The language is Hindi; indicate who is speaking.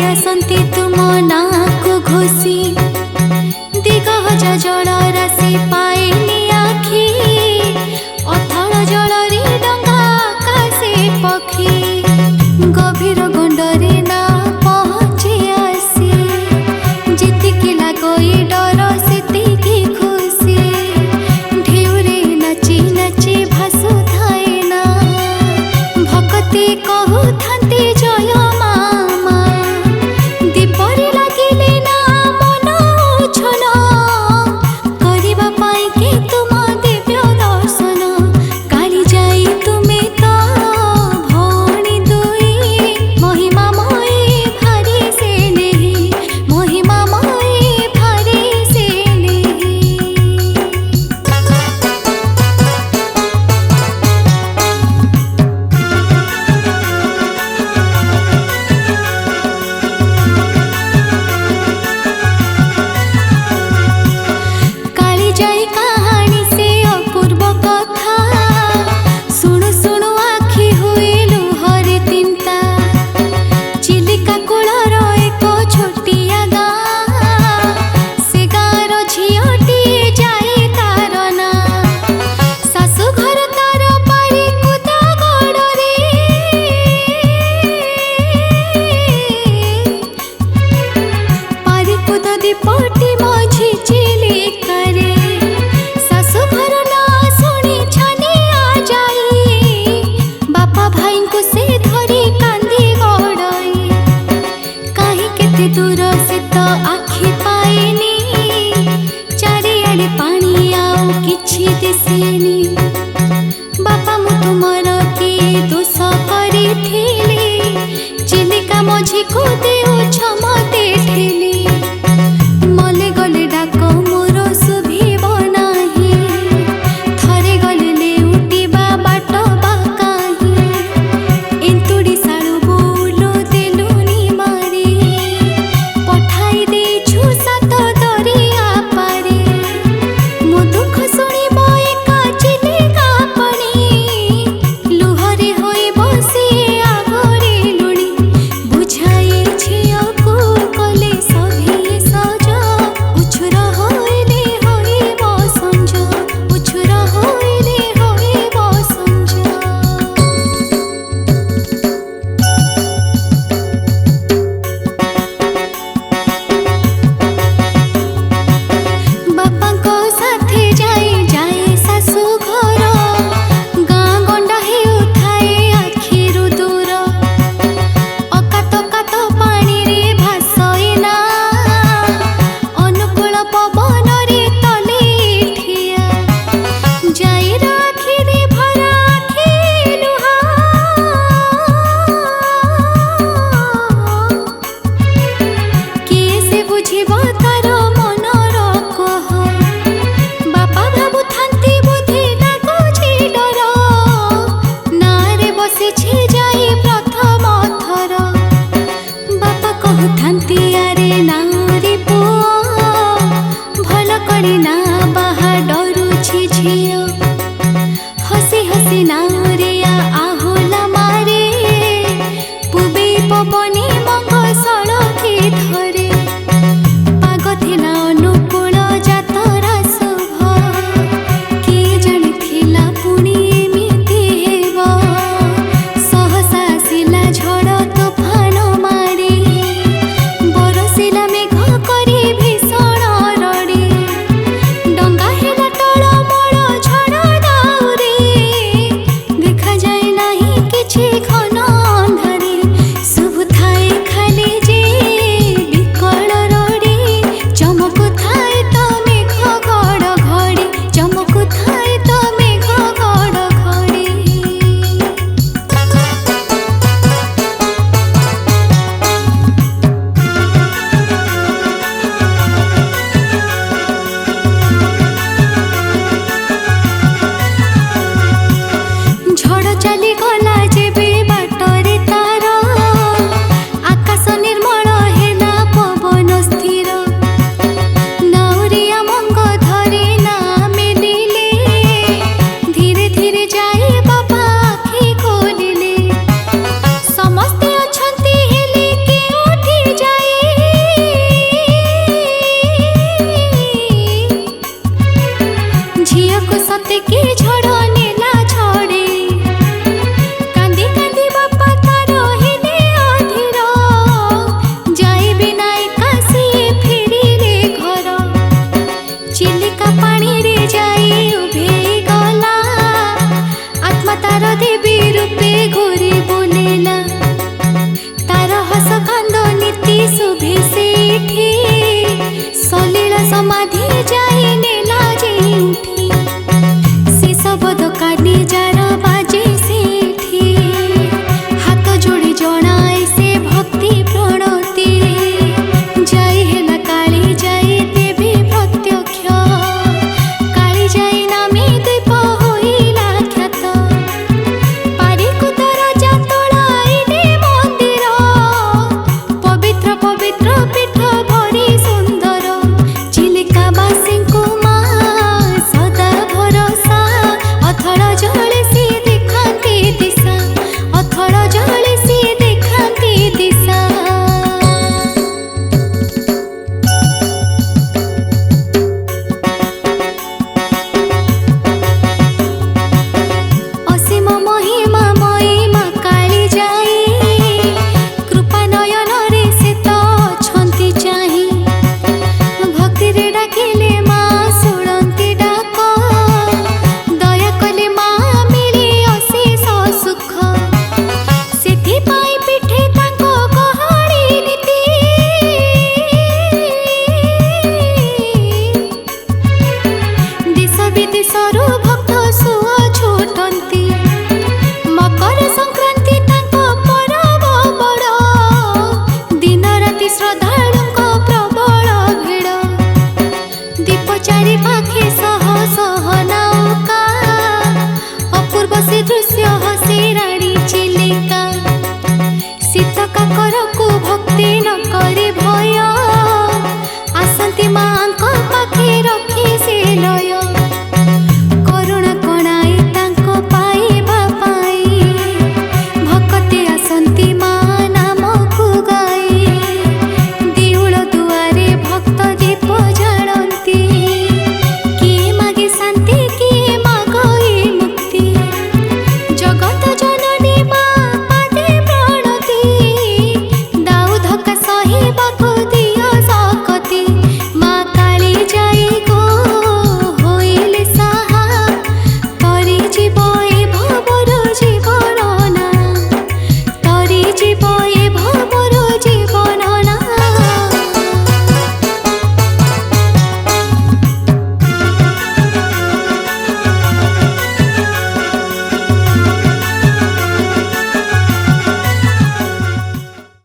Speaker 1: आसती तुम नाक घोषी दिगहज जल राशि पाएनी आखि अथल जल डंगा आकाशे पक्षी गभीर गंडरे ना पहुँची आसी जितिकी लगई डर सेतिकी खुशी ढेउरे नाची नाची भासु थाए ना भक्ति कहु थांती जय मामा दीपरे लागिले ना मन उछल करिबा पाई के तुम दिव्य दर्शन काली जाई तुमे तो भौणी दुई महिमामयी भारी से नहीं महिमामयी भारी से नहीं। काली जाई कहानी से अपूर्व कथा सुणु सुणु आखि हुए लुहरे तिंता चिलिका कूलर एक छोटिया गाँ से गाँर झीटी जाए तार ना शाशु घर तार पारी कुदा गड़े पारी कुद दीपटी मझी चिलिकारे शाशु घर ना शुणी छानी आ जाई बापा भाई को से धरी कांदी गड़ई कहीं केते दूर से तो आखि पाएनी चारिआडे पानी आउ किछि दिसेनी बापा मु तुमर की दोष करिथिली चिलिका मझी को देउछ मते ठेली मले गले डाक मोर शुभिब नाही थरे गले लेउटिबा बाट बा काहीं एंतुड़ी साळु बोलो देलुनी मारी पठाई देछु सात दरिया पारे मो दुख शुणिब एका चिलिका पणी लुहरे होई बसी आगरे लुणी बुझाई झियकु कले सभी सज उछुर होइले होइब संज उछुर होइले होइब संज। बापाको साथे जाए जाए शाशु घर गाँ गंडा हेउथाए आखिरु दूर अकात कात पानी रे भासए ना अनुकूल पवन रे तले ठिया जाइर आखि रे भरा आखि लुहा किए से बुझिब तार मनर कह बापा भाबु थांती बुद्धि लाଗୁଛି डर नारे बसिछि जाई प्रथम थर बापा कहु अरे नारी पुओ भल करी ना बाहा डरुछि झियो हसी हसी नारिया आहुला मारे पुबे पवनी मंग सड़की धरे पाग थिला अनुकूल जातरा शुभ किए जानिथिला पुणी एमिति हेब सहसा आसिला झड़ तोफान मारी बरसिला मेघ करी भीषण रड़ी डंगा हेला टळमळ झड़ दाउरे देखा जाए नाही किछि घन अंधारे शुभ କରକୁ ଭକ୍ତି ନ